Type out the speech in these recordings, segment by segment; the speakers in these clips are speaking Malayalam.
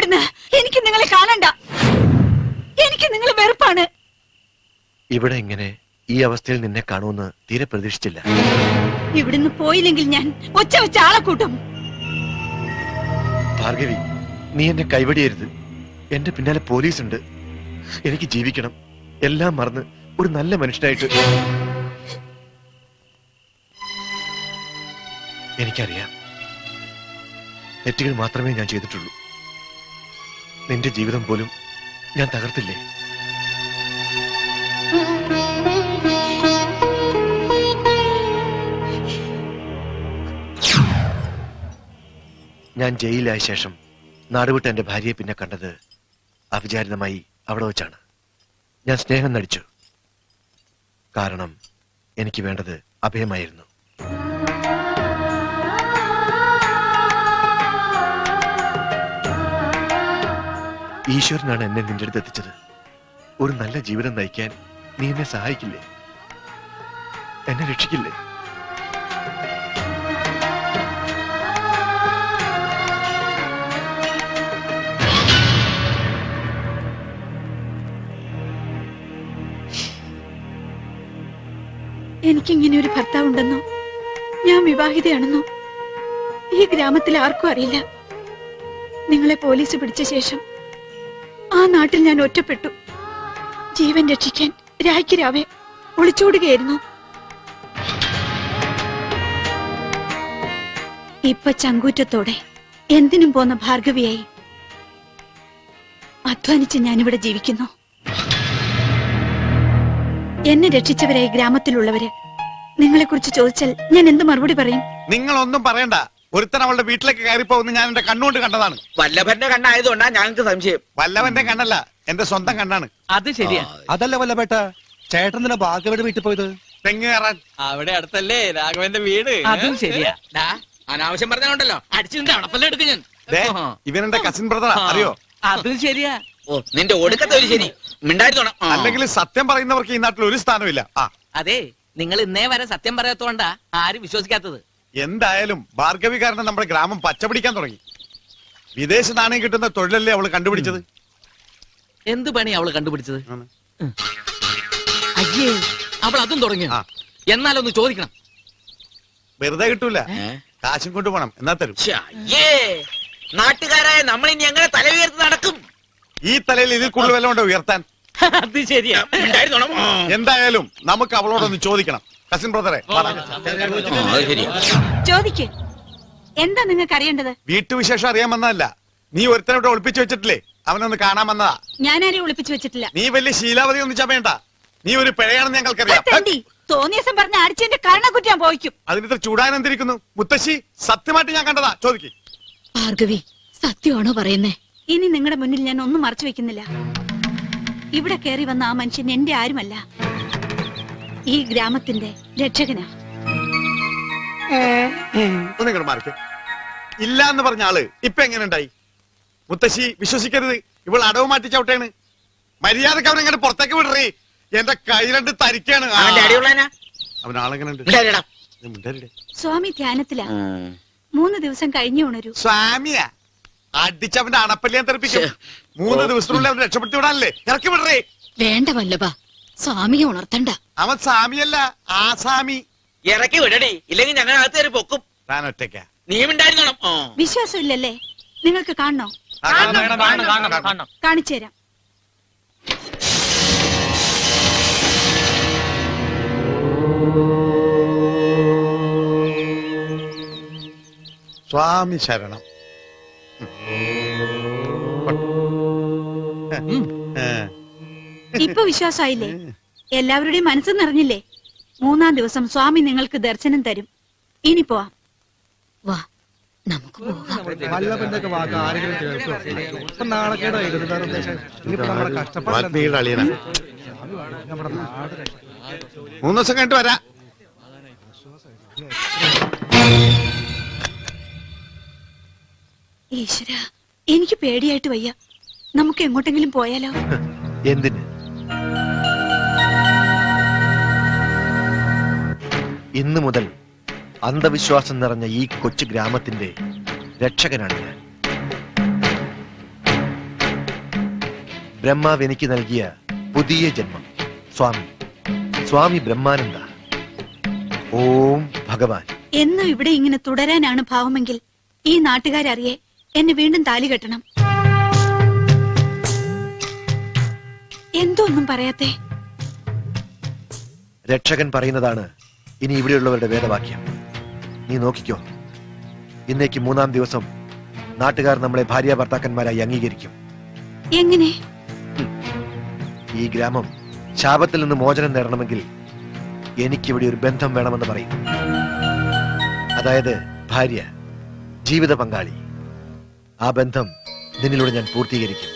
പോകെന്ന്. എനിക്ക് നിങ്ങളെ കാണണ്ട. എനിക്ക് നിങ്ങൾ വെറുപ്പാണ്. ഇവിടെ ഇങ്ങനെ ഈ അവസ്ഥയിൽ നിന്നെ കാണുമെന്ന് തീരെ പ്രതീക്ഷിച്ചില്ല. ഇവിടുന്ന് പോയില്ലെങ്കിൽ ഞാൻ ഒച്ച വെച്ച ആളെ കൂട്ടും. ഭാർഗവി, നീ എന്നെ കൈവടിയരുത്. എന്റെ പിന്നാലെ പോലീസ് ഉണ്ട്. എനിക്ക് ജീവിക്കണം. എല്ലാം മറന്ന് ഒരു നല്ല മനുഷ്യനായിട്ട്. എനിക്കറിയാം, തെറ്റുകൾ മാത്രമേ ഞാൻ ചെയ്തിട്ടുള്ളൂ. നിന്റെ ജീവിതം പോലും ഞാൻ തകർത്തില്ലേ? ഞാൻ ജയിലിലായ ശേഷം നാടുവിട്ട എന്റെ ഭാര്യയെ പിന്നെ കണ്ടത് അവിചാരിതമായി അവിടെ വെച്ചാണ്. ഞാൻ സ്നേഹം നടിച്ചു. കാരണം എനിക്ക് വേണ്ടത് അഭയമായിരുന്നു. ഈശ്വരനാണ് എന്നെ നിന്റെ അടുത്ത് എത്തിച്ചത്. ഒരു നല്ല ജീവിതം നയിക്കാൻ നീ എന്നെ സഹായിക്കില്ലേ? എന്നെ രക്ഷിക്കില്ലേ? എനിക്കിങ്ങനെ ഒരു ഭർത്താവുണ്ടെന്നോ ഞാൻ വിവാഹിതയാണെന്നോ ഈ ഗ്രാമത്തിൽ ആർക്കും അറിയില്ല. നിങ്ങളെ പോലീസ് പിടിച്ച ശേഷം ആ നാട്ടിൽ ഞാൻ ഒറ്റപ്പെട്ടു. ജീവൻ രക്ഷിക്കാൻ രായ്ക്ക് രാവെ ഒളിച്ചോടുകയായിരുന്നു. ഇപ്പൊ ചങ്കൂറ്റത്തോടെ എന്തിനും പോന്ന ഭാർഗവിയായി അധ്വാനിച്ച് ഞാനിവിടെ ജീവിക്കുന്നു. എന്നെ രക്ഷിച്ചവരെ ഗ്രാമത്തിലുള്ളവര് നിങ്ങളെ കുറിച്ച് ചോദിച്ചാൽ ഞാൻ എന്ത് മറുപടി പറയും? നിങ്ങളൊന്നും പറയണ്ട. ഒരുത്തൻ അവളുടെ വീട്ടിലേക്ക് കയറി പോകുന്ന ഞാൻ എന്റെ കണ്ണുകൊണ്ട് കണ്ടതാണ്. വല്ലഭന്റെ കണ്ണായതുകൊണ്ടാ ഞങ്ങൾക്ക് സംശയം. വല്ലവന്റെ കണ്ണല്ല, എന്റെ സ്വന്തം കണ്ണാണ്. അത് ശരിയാ. അതല്ല വല്ലപേട്ട, ചേട്ടൻ തന്നെ ഭാഗ്യവരുടെ വീട്ടിൽ പോയത്? തെങ്ങ് കയറാൻ. അവിടെ അടുത്തല്ലേ രാഘവന്റെ വീട്. അതും ശരിയാ. അനാവശ്യം പറഞ്ഞോണ്ടല്ലോ അടിച്ചിന്റെ അടപ്പല്ല എടുക്കും ഞാൻ. ഇവനെന്റെ കസിൻ ബ്രദറാ, അറിയോ? അതും ശരിയാ. ഓ നിന്റെ ഒടുക്കത്തെ ഒരു ശരി മിണ്ടായിരുന്നോണം. അല്ലെങ്കിൽ സത്യം പറയുന്നവർക്ക് ഈ നാട്ടിൽ ഒരു സ്ഥാനമില്ല. അതെ, നിങ്ങൾ ഇന്നേ വരെ സത്യം പറയാത്തോണ്ടാ ആരും വിശ്വസിക്കാത്തത്. എന്തായാലും ഭാർഗവി കാരണം നമ്മുടെ ഗ്രാമം പച്ചപിടിക്കാൻ തുടങ്ങി. വിദേശ നാണയം കിട്ടുന്ന തൊഴിലല്ലേ അവള് കണ്ടുപിടിച്ചത്. എന്ത് പണി അവള് കണ്ടുപിടിച്ചത്? അയ്യേ, അവൾ അതും തുടങ്ങിയോ? എന്നാലൊന്ന് ചോദിക്കണം. വെറുതെ കിട്ടൂല, കാശും കൊണ്ട് പോണം, എന്നാ തരും. നാട്ടുകാരായ നമ്മൾ ഇനി എങ്ങനെ തല ഉയർത്തി നടക്കും? ഈ തലയിൽ ഇതിൽ കൂടുതൽ വല്ല കൊണ്ട് ഉയർത്താൻ. അത് ശരിയാ. എന്തായാലും നമുക്ക് അവളോടൊന്ന് ചോദിക്കണം. കസിൻ ബ്രദറെ, ചോദിക്ക്. എന്താ നിങ്ങൾക്ക് അറിയേണ്ടത്? വീട്ടുവിശേഷം അറിയാൻ വന്നതല്ല. നീ ഒരുത്തനോട് ഒളിപ്പിച്ചു വെച്ചിട്ടില്ലേ? അവനൊന്ന് കാണാൻ വന്നതാ. ഞാനാരെയും ഒളിപ്പിച്ചു വെച്ചിട്ടില്ല. നീ വലിയ ശീലാവതി ഒന്നും ചമയണ്ട. നീ ഒരു പിഴയാണെന്ന് ഞങ്ങൾക്കറിയാം. തോന്നിയസം പറഞ്ഞ അടിച്ചെന്റെ കരണക്കുറ്റി ഞാൻ പോയിക്കും. അതിനിത്ര ചൂടാനെന്തിരിക്കുന്നു? മുത്തശ്ശി, സത്യമായിട്ട് ഞാൻ കണ്ടതാ. ചോദിക്ക്. ഭാർഗവി, സത്യമാണോ പറയുന്നേ? ഇനി നിങ്ങളുടെ മുന്നിൽ ഞാൻ ഒന്നും മറച്ചു വെക്കുന്നില്ല. ഇവിടെ കയറി വന്ന ആ മനുഷ്യൻ എന്റെ ആരുമല്ല, ഈ ഗ്രാമത്തിന്റെ രക്ഷകനാ. ഒന്നിങ്ങോട്ട് മാറിക്കേ. ഇല്ല എന്ന് പറഞ്ഞ ആള് ഇപ്പൊ എങ്ങനെ ഉണ്ടായി? മുത്തശ്ശി വിശ്വസിക്കരുത്, ഇവൾ അടവ് മാറ്റി ചവിട്ടേണ്. മര്യാദക്ക് അവൻ എങ്ങനെ പുറത്തേക്ക് വിടറേ. എന്റെ കൈ രണ്ട് തരിക്കാണ്. അവൻ ആളെങ്ങനെ? സ്വാമി ധ്യാനത്തിലാ. 3 ദിവസം കഴിഞ്ഞു ഉണരൂ. സ്വാമിയാ? അടിച്ചവന്റെ അണപ്പല്ലിയാൻ തെറിപ്പിക്കും. 3 ദിവസത്തിനുള്ളിൽ അവൻ രക്ഷപ്പെടുത്തി വിടാനല്ലേ? ഇറക്കി വിടറേ. വേണ്ട വല്ലഭ, സ്വാമിയെ ഉണർത്തണ്ട. അവൻ സ്വാമിയല്ല, ആസാമി. ഇറക്കി വിടടി, ഇല്ലെങ്കിൽ ഞങ്ങൾ അകത്ത് കയറി പൊക്കും. താൻ ഒറ്റയ്ക്കാ? നീ ഉണ്ടായിരുന്നോണം. വിശ്വാസം ഇല്ലല്ലേ? നിങ്ങൾക്ക് കാണണോ? കാണിച്ചു തരാം. സ്വാമി ശരണം. ഇപ്പൊ വിശ്വാസമായില്ലേ? എല്ലാവരുടെയും മനസ്സ് നിറഞ്ഞില്ലേ? 3-ാം ദിവസം സ്വാമി നിങ്ങൾക്ക് ദർശനം തരും. ഇനി പോവാം. വാ, നമുക്ക് പോകാം. വല്ലഭന്റെ വാക്ക് ആരെങ്കിലും കേൾക്കോ? ഇപ്പൊ നാണക്കേടായിരുന്നു. ഇനിയിപ്പോ നമ്മുടെ കഷ്ടപ്പാട് 3 ദിവസം കഴിഞ്ഞിട്ട് വരാം. ഈശ്വര, എനിക്ക് പേടിയായിട്ട് വയ്യ. നമുക്ക് എങ്ങോട്ടെങ്കിലും പോയാലോ? എന്തിന്? ഇന്നു മുതൽ അന്ധവിശ്വാസം നിറഞ്ഞ ഈ കൊച്ചു ഗ്രാമത്തിന്റെ രക്ഷകനാണ് ഞാൻ. ബ്രഹ്മാവ് എനിക്ക് നൽകിയ പുതിയ ജന്മം. സ്വാമി ബ്രഹ്മാനന്ദ. ഓം ഭഗവാൻ. എന്നും ഇവിടെ ഇങ്ങനെ തുടരാനാണ് ഭാവമെങ്കിൽ ഈ നാട്ടുകാരറിയെ എന്നെ വീണ്ടും താലി കെട്ടണം. എന്തോ ഒന്നും പറയാത്തെ? രക്ഷകൻ പറയുന്നതാണ് ഇനി ഇവിടെയുള്ളവരുടെ വേദവാക്യം. നീ നോക്കിക്കോ, ഇന്നേക്ക് 3-ാം ദിവസം നാട്ടുകാർ നമ്മളെ ഭാര്യ ഭർത്താക്കന്മാരായി അംഗീകരിക്കും. എങ്ങനെ? ഈ ഗ്രാമം ശാപത്തിൽ നിന്ന് മോചനം നേടണമെങ്കിൽ എനിക്കിവിടെ ഒരു ബന്ധം വേണമെന്ന് പറയും. അതായത് ഭാര്യ, ജീവിത പങ്കാളി. ആ ബന്ധം നിന്നിലൂടെ ഞാൻ പൂർത്തീകരിക്കും.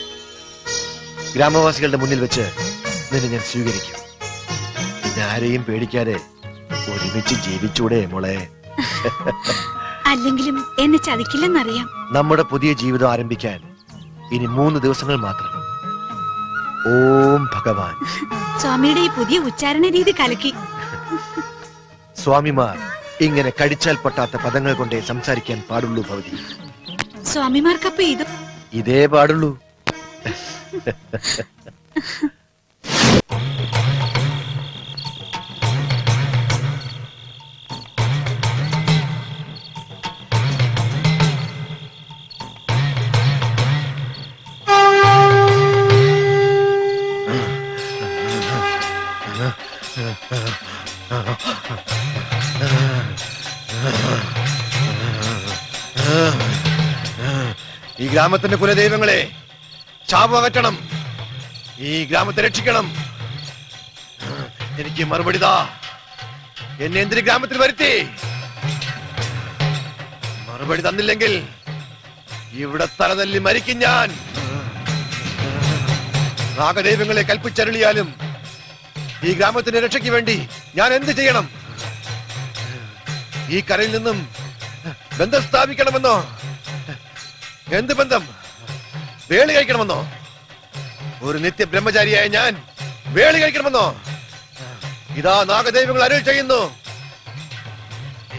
ഗ്രാമവാസികളുടെ മുന്നിൽ വെച്ച് നിന്നെ ഞാൻ സ്വീകരിക്കും. പിന്നെ ആരെയും പേടിക്കാതെ ഒരുമിച്ച് ജീവിച്ചൂടെ മോളെ? അല്ലെങ്കിലും എന്നെ ചതിക്കില്ലെന്നറിയാം. നമ്മുടെ പുതിയ ജീവിതം ആരംഭിക്കാൻ ഇനി 3 ദിവസങ്ങൾ മാത്രം. ഓം ഭഗവാൻ. സ്വാമിയുടെ ഈ പുതിയ ഉച്ചാരണ രീതി കലക്കി. സ്വാമിമാർ ഇങ്ങനെ കടിച്ചാൽ പൊട്ടാത്ത പദങ്ങൾ കൊണ്ടേ സംസാരിക്കാൻ പാടുള്ളൂ ഭവതി. സ്വാമിമാർക്കപ്പ ഇതേ പാടുള്ളൂ. ഈ ഗ്രാമത്തിന്റെ കുലദൈവങ്ങളെ ശാപം അകറ്റണം. ഈ ഗ്രാമത്തെ രക്ഷിക്കണം. എനിക്ക് മറുപടി താ. എന്നെ എന്തിന് ഗ്രാമത്തിൽ വരുത്തി? മറുപടി തന്നില്ലെങ്കിൽ ഇവിടെ തലതല്ലി മരിക്കും ഞാൻ. നാഗദൈവങ്ങളെ കൽപ്പിച്ചരുളിയാലും ഈ ഗ്രാമത്തിന്റെ രക്ഷയ്ക്ക് വേണ്ടി ഞാൻ എന്ത് ചെയ്യണം? ഈ കരയിൽ നിന്നും ബന്ധം സ്ഥാപിക്കണമെന്നോ? എന്ത് ബന്ധം? വേളി കഴിക്കണമെന്നോ? ഒരു നിത്യ ബ്രഹ്മചാരിയായ ഞാൻ വേളി കഴിക്കണമെന്നോ? ഇതാ നാഗദൈവങ്ങൾ അരുൾ ചെയ്യുന്നു,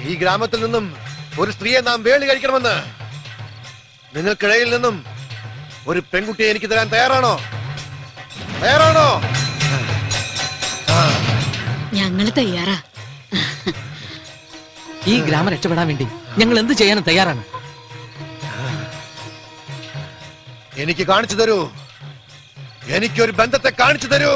ഈ ഗ്രാമത്തിൽ നിന്നും ഒരു സ്ത്രീയെ നാം വേളി കഴിക്കണമെന്ന്. നിങ്ങൾക്കിടയിൽ നിന്നും ഒരു പെൺകുട്ടിയെ എനിക്ക് തരാൻ തയ്യാറാണോ? തയ്യാറാണോ? ഞങ്ങൾ തയ്യാറാ. ഈ ഗ്രാമം രക്ഷപ്പെടാൻ വേണ്ടി ഞങ്ങൾ എന്ത് ചെയ്യാനും തയ്യാറാണ്. എനിക്ക് കാണിച്ചു തരൂ. എനിക്കൊരു ബന്ധത്തെ കാണിച്ചു തരൂ.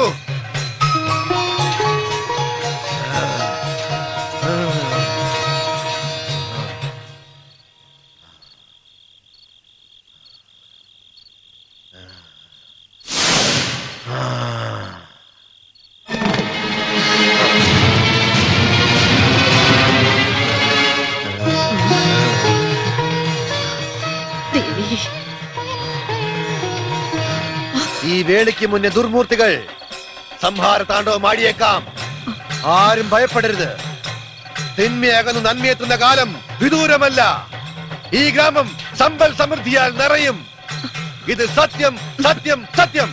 ഈ വേളിക്ക് മുന്നേ ദുർമൂർത്തികൾ സംഹാര താണ്ഡവം ആടിയേക്കാം. ആരും ഭയപ്പെടരുത്. തിന്മയകന്നു നന്മയെത്തുന്ന കാലം വിദൂരമല്ല. ഈ ഗ്രാമം സമ്പൽ സമൃദ്ധിയാൽ നിറയും. ഇത് സത്യം, സത്യം, സത്യം.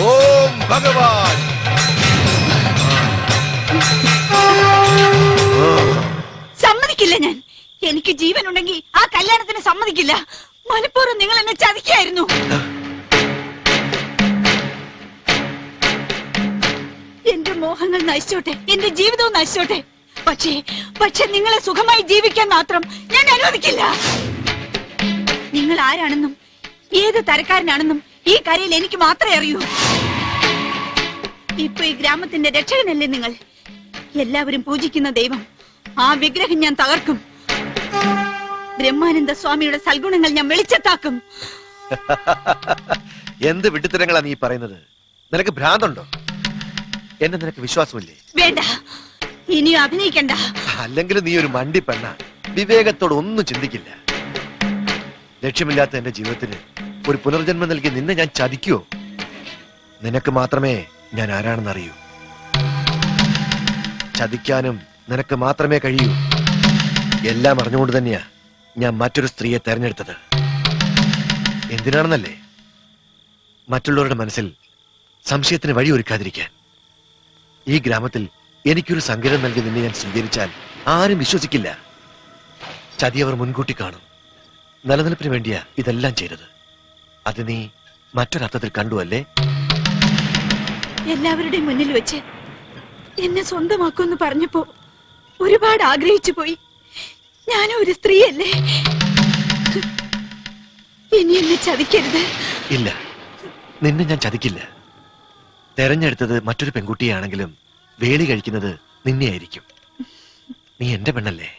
ഓം ഭഗവാൻ. സമ്മതിക്കില്ല ഞാൻ. എനിക്ക് ജീവൻ ഉണ്ടെങ്കിൽ ആ കല്യാണത്തിന് സമ്മതിക്കില്ല. മനഃപൂർവ്വം നിങ്ങൾ എന്നെ ചതിക്കായിരുന്നു. എന്റെ മോഹങ്ങൾ നശിച്ചോട്ടെ, എന്റെ ജീവിതവും നശിച്ചോട്ടെ. പക്ഷേ നിങ്ങളെ സുഖമായി ജീവിക്കാൻ മാത്രം ഞാൻ അനുവദിക്കില്ല. നിങ്ങൾ ആരാണെന്നും ഏത് തരക്കാരനാണെന്നും ഈ കരയിൽ എനിക്ക് മാത്രമേ അറിയൂ. ഇപ്പൊ ഈ ഗ്രാമത്തിന്റെ രക്ഷകനല്ലേ നിങ്ങൾ? എല്ലാവരും പൂജിക്കുന്ന ദൈവം, ആ വിഗ്രഹം ഞാൻ തകർക്കും. ബ്രഹ്മാനന്ദ സ്വാമിയുടെ സൽഗുണങ്ങൾ ഞാൻ വെളിച്ചത്താക്കും. എന്ത് വിഡ്ഢിത്തരങ്ങളാ നീ പറയുന്നത്? നിനക്ക് ഭ്രാന്തുണ്ടോ? എന്നെ നിനക്ക് വിശ്വാസമില്ലേ? വേണ്ട, ഇനി അഭിനയിക്കണ്ട. അല്ലെങ്കിൽ നീ ഒരു മണ്ടി പെണ്ണ. വിവേകത്തോട് ഒന്നും ചിന്തിക്കില്ല. ലക്ഷ്യമില്ലാത്ത എന്റെ ജീവിതത്തിന് ഒരു പുനർജന്മം നൽകി നിന്നെ ഞാൻ ചതിക്കുവോ? നിനക്ക് മാത്രമേ ഞാൻ ആരാണെന്ന് അറിയൂ. ചതിക്കാനും നിനക്ക് മാത്രമേ കഴിയൂ. എല്ലാം അറിഞ്ഞുകൊണ്ട് തന്നെയാ ഞാൻ മറ്റൊരു സ്ത്രീയെ തെരഞ്ഞെടുത്തത്. എന്തിനാണെന്നല്ലേ? മറ്റുള്ളവരുടെ മനസ്സിൽ സംശയത്തിന് വഴിയൊരുക്കാതിരിക്കാൻ. ഈ ഗ്രാമത്തിൽ എനിക്കൊരു സങ്കേതം നൽകി നിന്നെ ഞാൻ സ്വീകരിച്ചാൽ ആരും വിശ്വസിക്കില്ല. ചതിയവർ മുൻകൂട്ടി കാണും. നിലനിൽപ്പിന് വേണ്ടിയാ ഇതെല്ലാം ചെയ്തത്. അത് നീ മറ്റൊരർത്ഥത്തിൽ കണ്ടു അല്ലേ? എല്ലാവരുടെയും മുന്നിൽ വെച്ച് എന്നെ സ്വന്തമാക്കുമെന്ന് പറഞ്ഞപ്പോ ഒരുപാട് ആഗ്രഹിച്ചു പോയി. ഞാനും ഒരു സ്ത്രീയല്ലേ. ഇനി എന്നെ ചതിക്കരുത്. ഇല്ല, നിന്നെ ഞാൻ ചതിക്കില്ല. തെരഞ്ഞെടുത്തത് മറ്റൊരു പെൺകുട്ടിയാണെങ്കിലും വേലി കഴിക്കുന്നത് നിന്നെയായിരിക്കും. നീ എന്റെ പെണ്ണല്ലേ?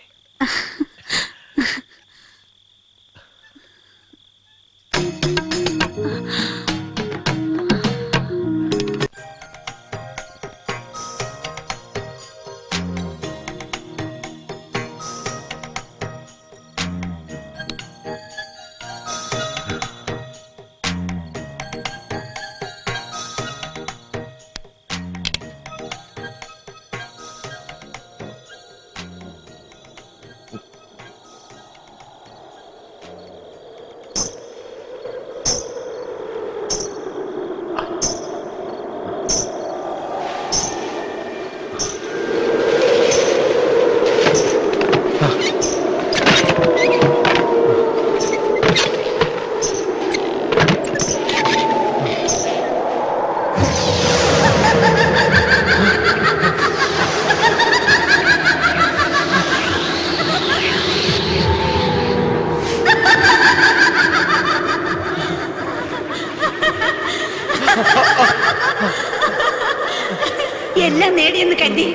എല്ലാം നേടിയെന്ന് കരുതി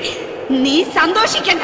നീ സന്തോഷിക്കണ്ട.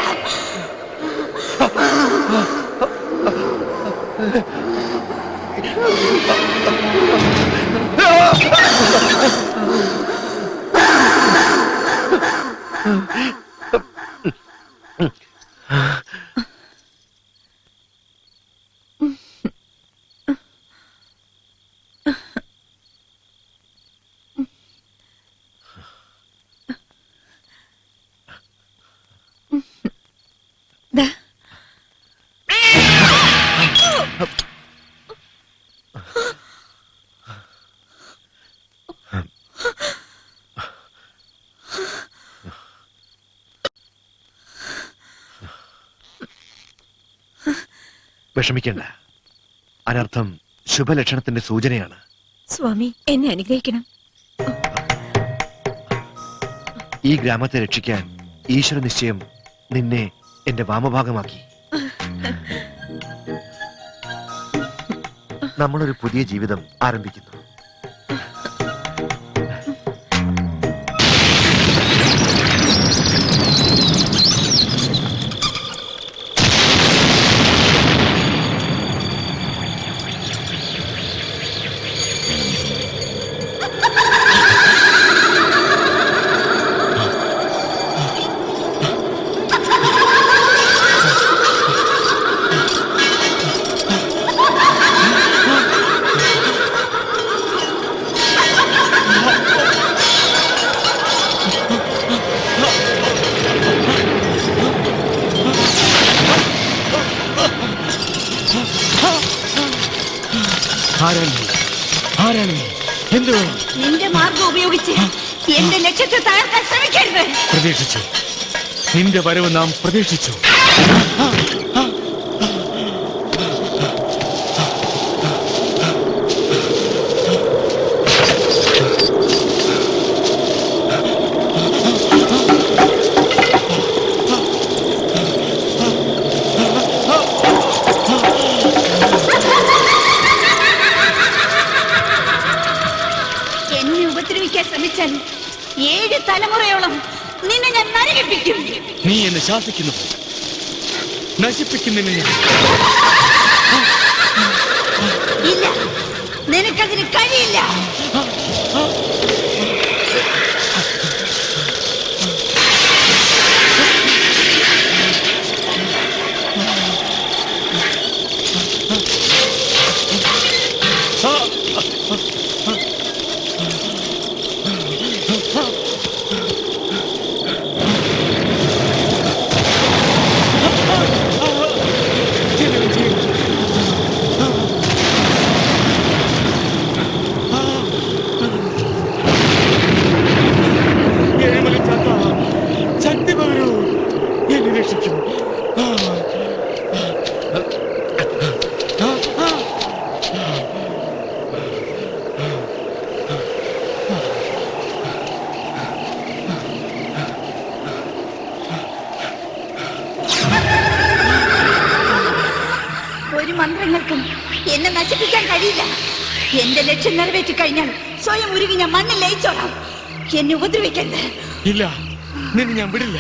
വിഷമിക്കണ്ട. അനർത്ഥം ശുഭലക്ഷണത്തിന്റെ സൂചനയാണ്. സ്വാമി, എന്നെ അനുഗ്രഹിക്കണം. ഈ ഗ്രാമത്തെ രക്ഷിക്കാൻ ഈശ്വര നിശ്ചയം നിന്നെ എന്റെ വാമഭാഗമാക്കി. നമ്മളൊരു പുതിയ ജീവിതം ആരംഭിക്കുന്നു. നിന്റെ മാർഗം ഉപയോഗിച്ച് എന്റെ ലക്ഷ്യത്തെ തകർക്കാൻ ശ്രമിക്കരുത്. പ്രതീക്ഷിച്ചു, നിന്റെ വരവ് നാം പ്രതീക്ഷിച്ചു. എന്നെ ഉപദ്രവിക്കാൻ ശ്രമിച്ചാൽ 7 തലമുറയോളം നിന്നെ ഞാൻ നരകിപ്പിക്കും. നീ എന്നെ ശാസിക്കുന്നു, നശിപ്പിക്കുന്നില്ല. ഇല്ല, നിനക്കതിന് കഴിയില്ല. ശക്തി പകരൂ, എന്നെ രക്ഷിക്കൂ. മന്ത്രങ്ങൾക്കും എന്നെ നശിപ്പിക്കാൻ കഴിയില്ല. എന്റെ ലക്ഷ്യം നിറവേറ്റി കഴിഞ്ഞാൽ സ്വയം ഉരുകി ഞാൻ മണ്ണിൽ ലയിച്ചോളാം. എന്നെ ഉപദ്രവിക്കരുത്. ഇല്ല, നിന്നെ ഞാൻ വിടില്ല.